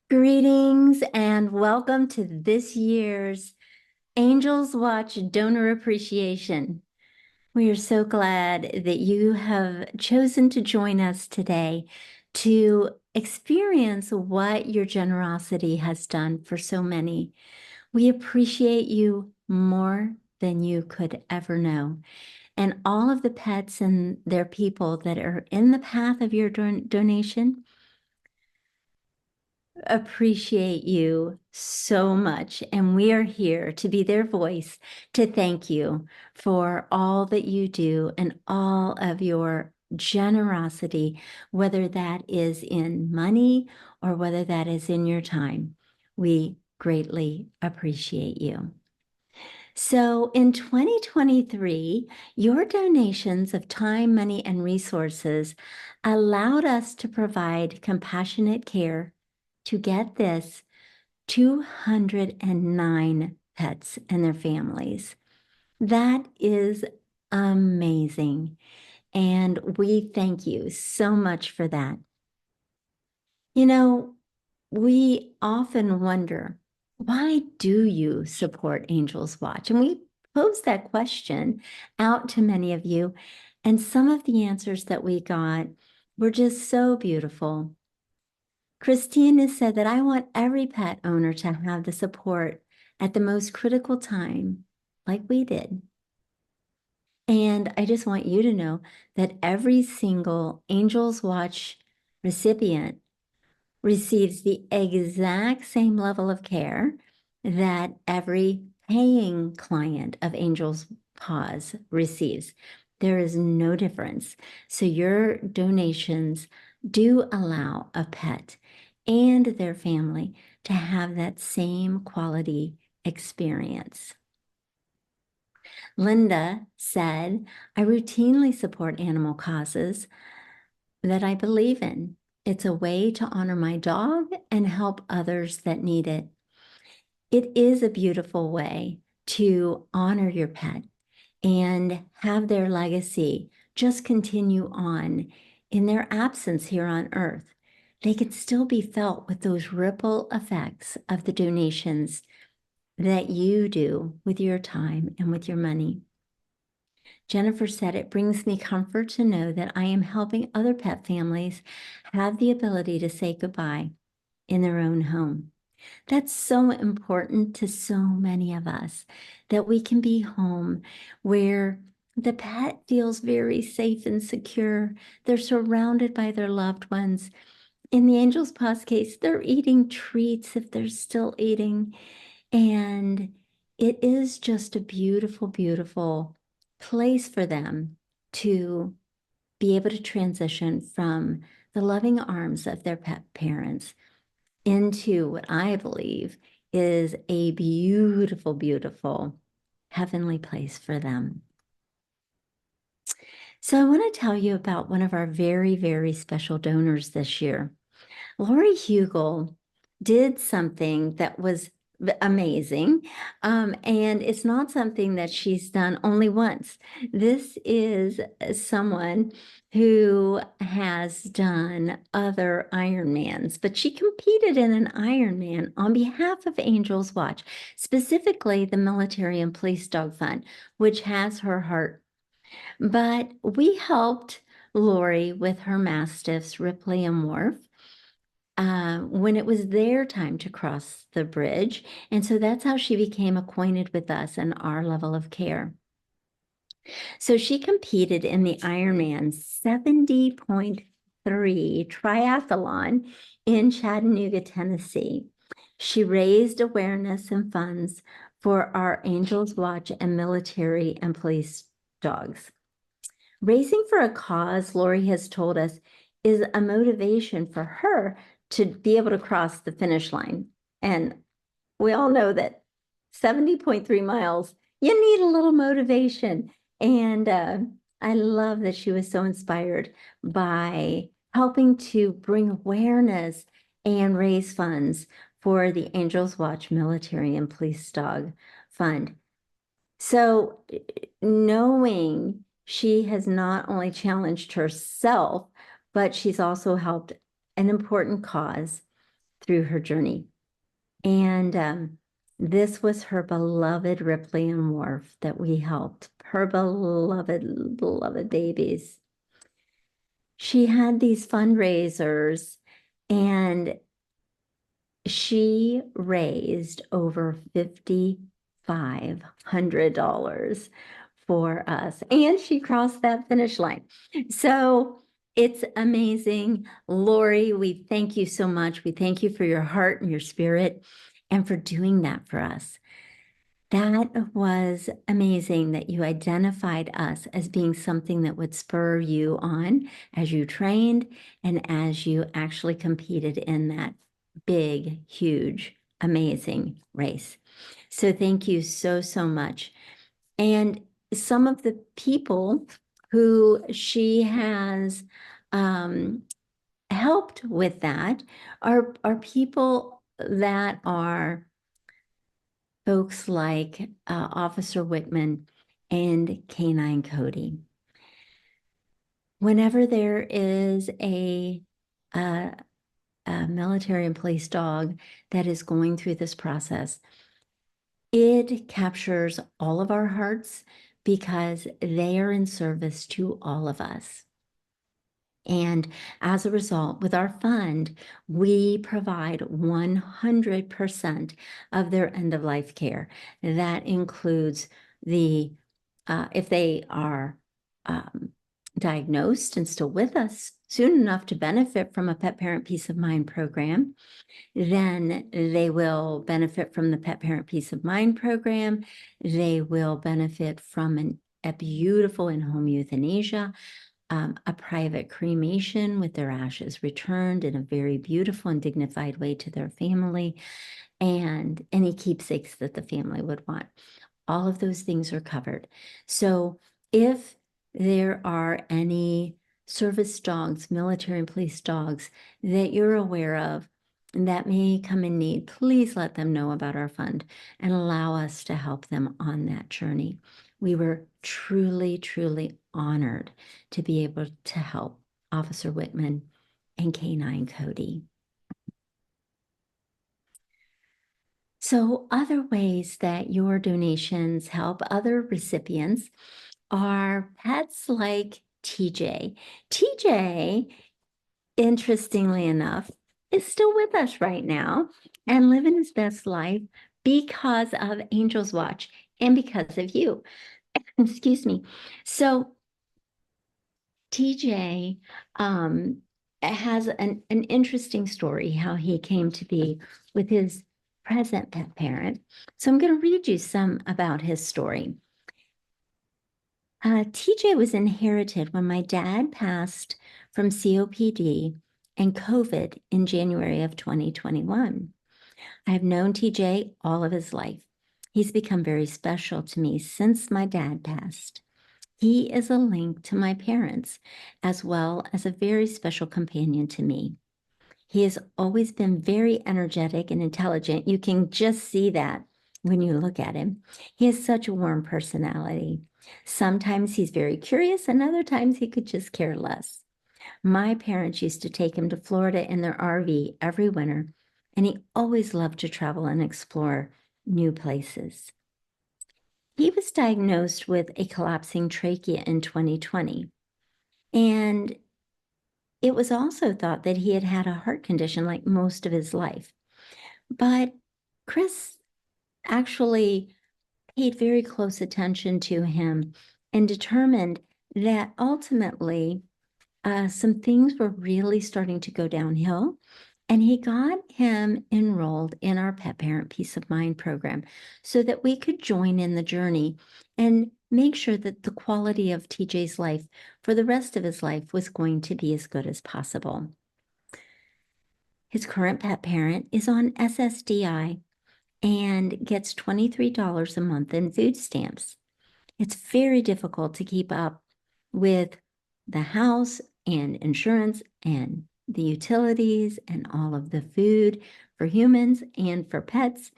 Greetings and welcome to this year's Angels Watch Donor Appreciation. We are so glad that you have chosen to join us today to experience what your generosity has done for so many. We appreciate you more than you could ever know. And all of the pets and their people that are in the path of your donation appreciate you so much. And we are here to be their voice to thank you for all that you do and all of your generosity, whether that is in money or whether that is in your time. We greatly appreciate you. So in 2023, your donations of time, money, and resources allowed us to provide compassionate care to get this 209 pets and their families. That is amazing. And we thank you so much for that. You know, we often wonder, why do you support Angels Watch? And we posed that question out to many of you. And some of the answers that we got were just so beautiful. Christine has said that I want every pet owner to have the support at the most critical time, like we did. And I just want you to know that every single Angels Watch recipient receives the exact same level of care that every paying client of Angels Paws receives. There is no difference. So your donations do allow a pet and their family to have that same quality experience. Linda said, I routinely support animal causes that I believe in. It's a way to honor my dog and help others that need it. It is a beautiful way to honor your pet and have their legacy just continue on in their absence here on earth. They could still be felt with those ripple effects of the donations that you do with your time and with your money. Jennifer said, it brings me comfort to know that I am helping other pet families have the ability to say goodbye in their own home. That's so important to so many of us, that we can be home where the pet feels very safe and secure. They're surrounded by their loved ones. In the Angel's Paws case, they're eating treats if they're still eating. And it is just a beautiful, beautiful place for them to be able to transition from the loving arms of their pet parents into what I believe is a beautiful, beautiful heavenly place for them. So I want to tell you about one of our very, very special donors this year. Lori Hugel did something that was amazing. And it's not something that she's done only once. This is someone who has done other Ironmans, but she competed in an Ironman on behalf of Angels Watch, specifically the Military and Police Dog Fund, which has her heart. But we helped Lori with her Mastiffs, Ripley and Worf, when it was their time to cross the bridge. And so that's how she became acquainted with us and our level of care. So she competed in the Ironman 70.3 triathlon in Chattanooga, Tennessee. She raised awareness and funds for our Angels Watch and military and police dogs. Raising for a cause, Lori has told us, is a motivation for her to be able to cross the finish line. And we all know that 70.3 miles, you need a little motivation. And I love that she was so inspired by helping to bring awareness and raise funds for the Angels Watch Military and Police Dog Fund. So knowing she has not only challenged herself, but she's also helped an important cause through her journey. And this was her beloved Ripley and Wharf that we helped, her beloved, beloved babies. She had these fundraisers, and she raised over $5,500 for us, and she crossed that finish line. So it's amazing. Lori, we thank you so much. We thank you for your heart and your spirit and for doing that for us. That was amazing that you identified us as being something that would spur you on as you trained and as you actually competed in that big, huge, amazing race. So thank you so, so much. And some of the people who she has helped with that are people that are folks like Officer Whitman and Canine Cody. Whenever there is a military and police dog that is going through this process, it captures all of our hearts because they are in service to all of us. And as a result, with our fund, we provide 100% of their end-of-life care. That includes if they are diagnosed and still with us soon enough to benefit from a Pet Parent Peace of Mind program, then they will benefit from the Pet Parent Peace of Mind program. They will benefit from a beautiful in-home euthanasia, a private cremation with their ashes returned in a very beautiful and dignified way to their family, and any keepsakes that the family would want. All of those things are covered. So if there are any service dogs, military and police dogs that you're aware of that may come in need, please let them know about our fund and allow us to help them on that journey. We were truly, truly honored to be able to help Officer Whitman and Canine Cody. So other ways that your donations help other recipients are pets like TJ. TJ, interestingly enough, is still with us right now and living his best life because of Angel's Watch and because of you. Excuse me. So TJ has an interesting story how he came to be with his present pet parent. So I'm going to read you some about his story. TJ was inherited when my dad passed from COPD and COVID in January of 2021. I have known TJ all of his life. He's become very special to me since my dad passed. He is a link to my parents, as well as a very special companion to me. He has always been very energetic and intelligent. You can just see that when you look at him. He has such a warm personality. Sometimes he's very curious, and other times he could just care less. My parents used to take him to Florida in their RV every winter, and he always loved to travel and explore new places. He was diagnosed with a collapsing trachea in 2020, and it was also thought that he had had a heart condition like most of his life. But Chris actually paid very close attention to him and determined that ultimately some things were really starting to go downhill. And he got him enrolled in our Pet Parent Peace of Mind program so that we could join in the journey and make sure that the quality of TJ's life for the rest of his life was going to be as good as possible. His current pet parent is on SSDI and gets $23 a month in food stamps. It's very difficult to keep up with the house and insurance and the utilities and all of the food for humans and for pets.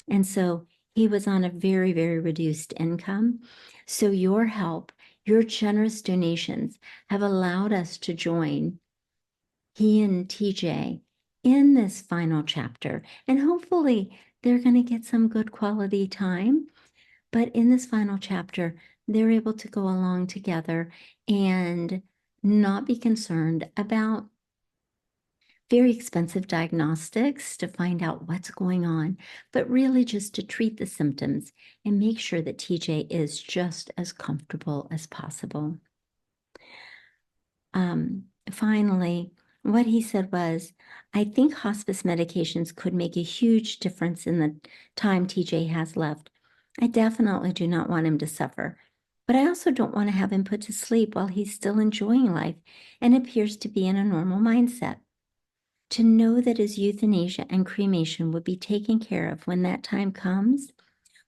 And so he was on a very, very reduced income. So your help, your generous donations have allowed us to join he and TJ in this final chapter, and hopefully they're going to get some good quality time. But in this final chapter, they're able to go along together and not be concerned about very expensive diagnostics to find out what's going on, but really just to treat the symptoms and make sure that TJ is just as comfortable as possible. Finally, what he said was, I think hospice medications could make a huge difference in the time TJ has left. I definitely do not want him to suffer, but I also don't want to have him put to sleep while he's still enjoying life and appears to be in a normal mindset. To know that his euthanasia and cremation would be taken care of when that time comes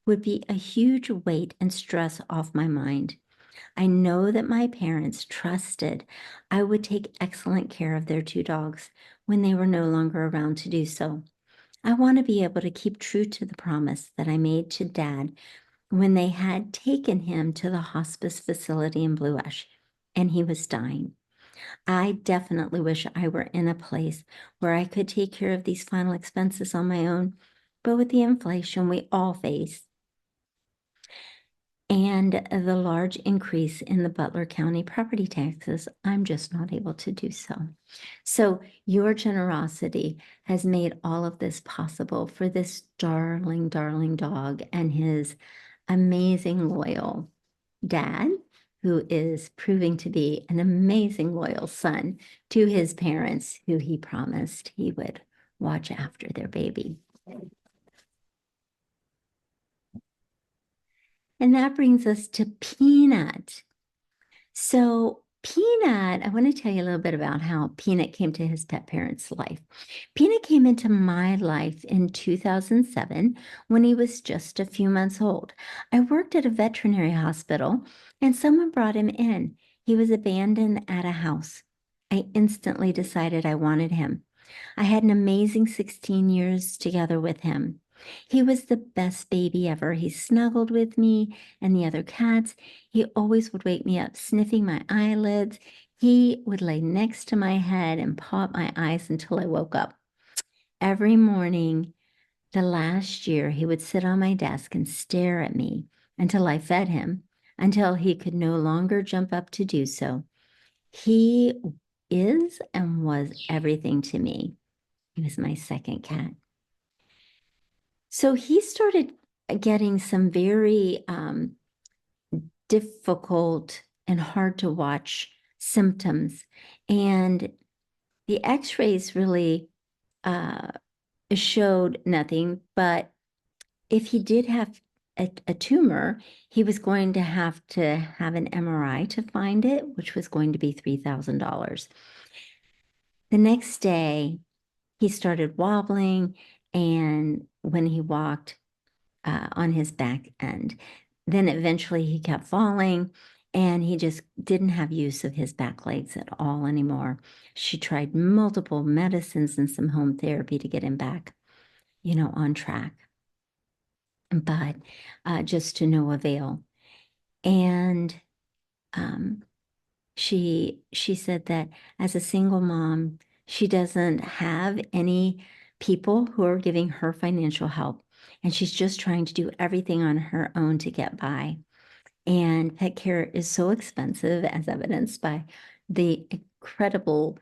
would be a huge weight and stress off my mind. I know that my parents trusted I would take excellent care of their two dogs when they were no longer around to do so. I want to be able to keep true to the promise that I made to Dad when they had taken him to the hospice facility in Blue Ash and he was dying. I definitely wish I were in a place where I could take care of these final expenses on my own, but with the inflation we all face and the large increase in the Butler County property taxes, I'm just not able to do so. So your generosity has made all of this possible for this darling, darling dog and his amazing, loyal dad, who is proving to be an amazing, loyal son to his parents, who he promised he would watch after their baby. And that brings us to Peanut. So Peanut, I want to tell you a little bit about how Peanut came to his pet parents' life. Peanut came into my life in 2007 when he was just a few months old. I worked at a veterinary hospital and someone brought him in. He was abandoned at a house. I instantly decided I wanted him. I had an amazing 16 years together with him. He was the best baby ever. He snuggled with me and the other cats. He always would wake me up sniffing my eyelids. He would lay next to my head and paw at my eyes until I woke up. Every morning, the last year, he would sit on my desk and stare at me until I fed him, until he could no longer jump up to do so. He is and was everything to me. He was my second cat. So he started getting some very difficult and hard to watch symptoms. And the x-rays really showed nothing, but if he did have a tumor, he was going to have an MRI to find it, which was going to be $3,000. The next day, he started wobbling, and when he walked on his back end, then eventually he kept falling, and he just didn't have use of his back legs at all anymore. She tried multiple medicines and some home therapy to get him back, on track, but just to no avail. And she said that as a single mom, she doesn't have any people who are giving her financial help, and she's just trying to do everything on her own to get by. And pet care is so expensive, as evidenced by the incredible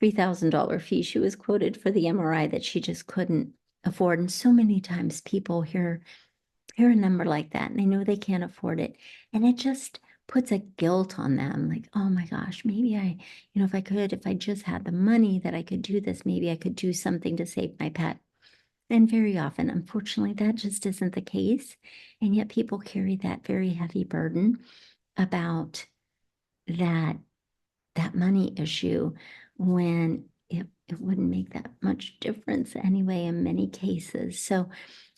$3,000 fee she was quoted for the MRI that she just couldn't afford. And so many times people hear a number like that and they know they can't afford it. And it just puts a guilt on them, like, oh my gosh, maybe if I just had the money that I could do this, maybe I could do something to save my pet. And very often, unfortunately, that just isn't the case. And yet people carry that very heavy burden about that money issue when it wouldn't make that much difference anyway in many cases. So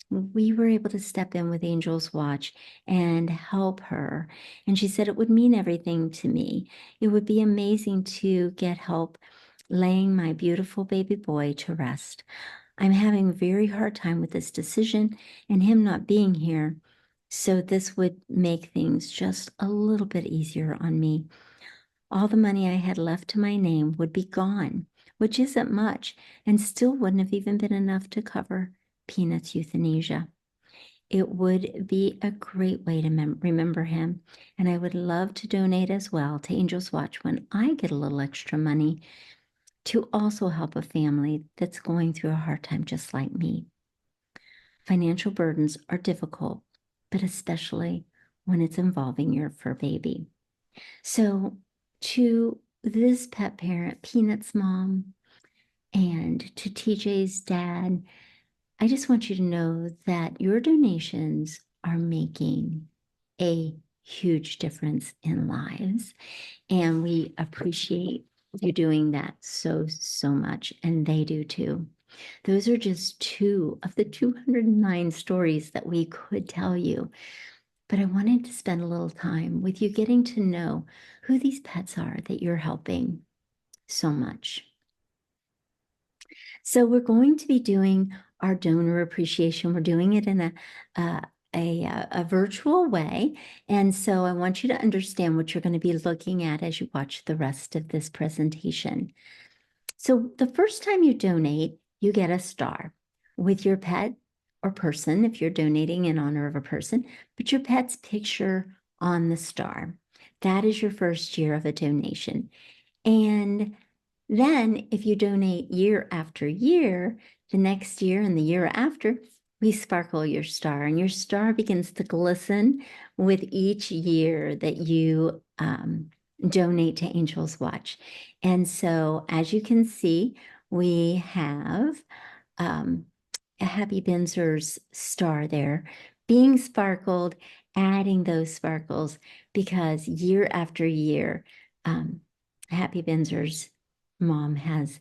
we were able to step in with Angel's Watch and help her. And she said it would mean everything to me. It would be amazing to get help laying my beautiful baby boy to rest. I'm having a very hard time with this decision and him not being here. So this would make things just a little bit easier on me. All the money I had left to my name would be gone, which isn't much and still wouldn't have even been enough to cover Peanut's euthanasia. It would be a great way to remember him, and I would love to donate as well to Angel's Watch when I get a little extra money to also help a family that's going through a hard time just like me. Financial burdens are difficult, but especially when it's involving your fur baby. So to this pet parent, Peanut's mom, and to TJ's dad, I just want you to know that your donations are making a huge difference in lives. And we appreciate you doing that so, so much. And they do too. Those are just two of the 209 stories that we could tell you. But I wanted to spend a little time with you getting to know who these pets are that you're helping so much. So we're going to be doing our donor appreciation. We're doing it in a virtual way. And so I want you to understand what you're going to be looking at as you watch the rest of this presentation. So the first time you donate, you get a star with your pet or person, if you're donating in honor of a person, but your pet's picture on the star. That is your first year of a donation. And then if you donate year after year, the next year and the year after, we sparkle your star, and your star begins to glisten with each year that you donate to Angel's Watch. And so as you can see, we have a Happy Benzer's star there being sparkled, adding those sparkles because year after year, Happy Benzer's mom has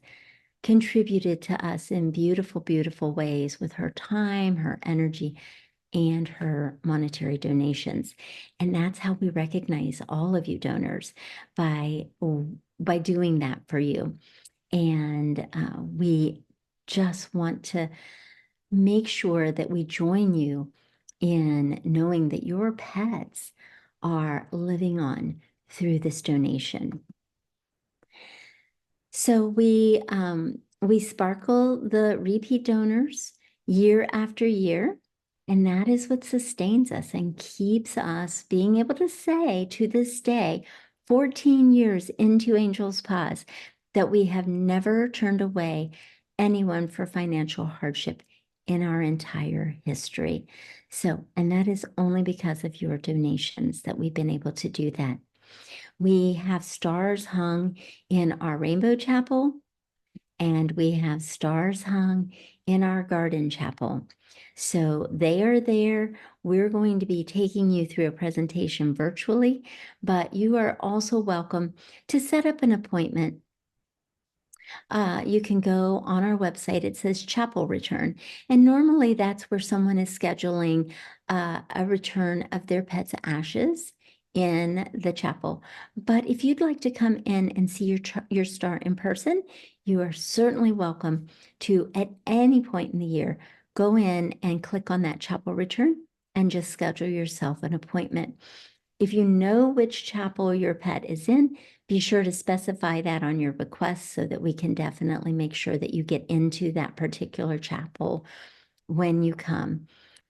contributed to us in beautiful, beautiful ways with her time, her energy, and her monetary donations. And that's how we recognize all of you donors by doing that for you. And we just want to make sure that we join you in knowing that your pets are living on through this donation. So we sparkle the repeat donors year after year, and that is what sustains us and keeps us being able to say to this day, 14 years into Angel's Paws, that we have never turned away anyone for financial hardship in our entire history. So, and that is only because of your donations that we've been able to do that. We have stars hung in our rainbow chapel, and we have stars hung in our garden chapel. So they are there. We're going to be taking you through a presentation virtually, but you are also welcome to set up an appointment. You can go on our website. It says chapel return. And normally that's where someone is scheduling a return of their pet's ashes in the chapel. But if you'd like to come in and see your star in person, you are certainly welcome to, at any point in the year, go in and click on that chapel return and just schedule yourself an appointment. If you know which chapel your pet is in, be sure to specify that on your request so that we can definitely make sure that you get into that particular chapel when you come.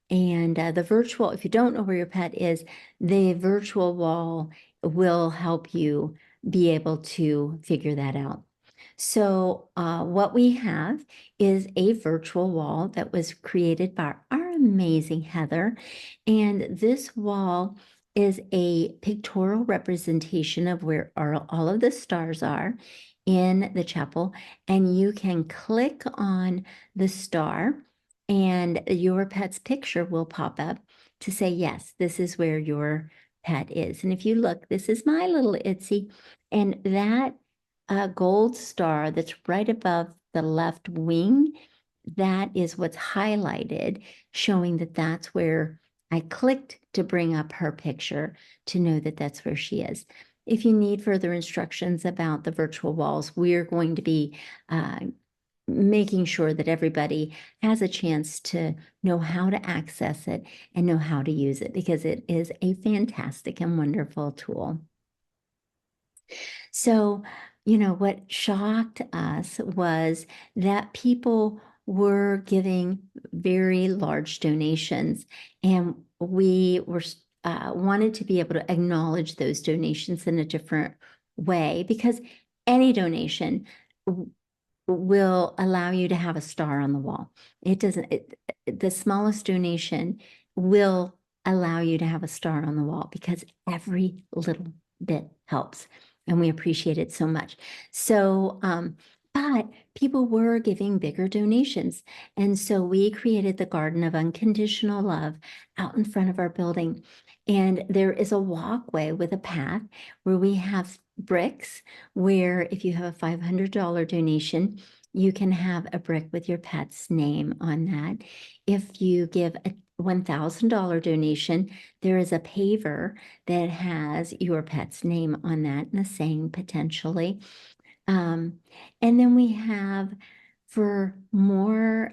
And the virtual, if you don't know where your pet is, the virtual wall will help you be able to figure that out. So what we have is a virtual wall that was created by our amazing Heather. And this wall is a pictorial representation of where all of the stars are in the chapel. And you can click on the star and your pet's picture will pop up to say, yes, this is where your pet is. And if you look, this is my little Itsy, and that gold star that's right above the left wing, that is what's highlighted, showing that that's where I clicked to bring up her picture to know that that's where she is. If you need further instructions about the virtual walls, we're going to be making sure that everybody has a chance to know how to access it and know how to use it, because it is a fantastic and wonderful tool. So what shocked us was that people were giving very large donations, and we were wanted to be able to acknowledge those donations in a different way, because any donation will allow you to have a star on the wall. It doesn't, the smallest donation will allow you to have a star on the wall, because every little bit helps. And we appreciate it so much. So, but people were giving bigger donations. And so we created the Garden of Unconditional Love out in front of our building. And there is a walkway with a path where we have bricks, where if you have a $500 donation, you can have a brick with your pet's name on that. If you give a $1,000 donation, there is a paver that has your pet's name on that and a saying potentially. And then we have, for more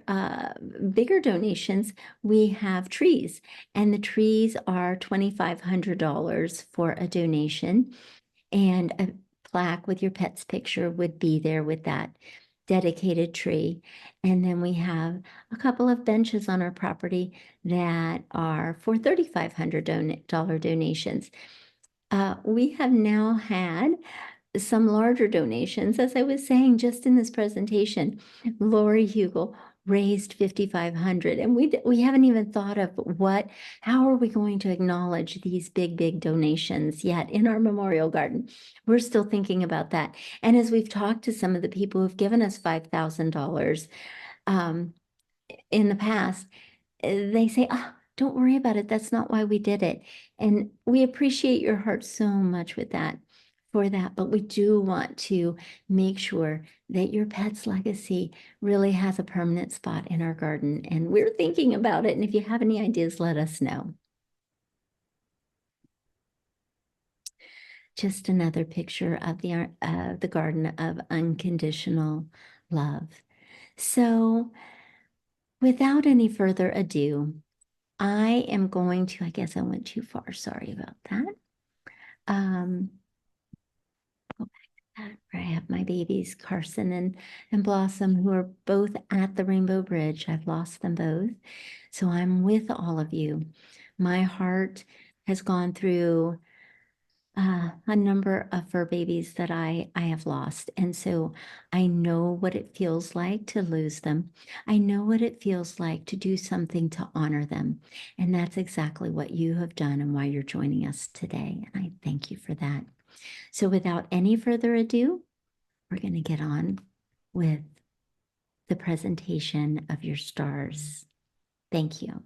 bigger donations, we have trees, and the trees are $2,500 for a donation, and a plaque with your pet's picture would be there with that dedicated tree. And then we have a couple of benches on our property that are for $3,500 donations. We have now had some larger donations. As I was saying just in this presentation, Lori Hugel raised $5,500, and we haven't even thought of how are we going to acknowledge these big donations yet in our memorial garden. We're still thinking about that. And as we've talked to some of the people who've given us $5,000 in the past, they say, oh, don't worry about it. That's not why we did it. And we appreciate your heart so much for that, but we do want to make sure that your pet's legacy really has a permanent spot in our garden. And we're thinking about it. And if you have any ideas, let us know. Just another picture of the Garden of Unconditional Love. So without any further ado, I am going to, I guess I went too far. Sorry about that. Go back to that where I have my babies, Carson and Blossom, who are both at the Rainbow Bridge. I've lost them both. So I'm with all of you. My heart has gone through a number of fur babies that I have lost. And so I know what it feels like to lose them. I know what it feels like to do something to honor them. And that's exactly what you have done and why you're joining us today. And I thank you for that. So without any further ado, we're going to get on with the presentation of your stars. Thank you.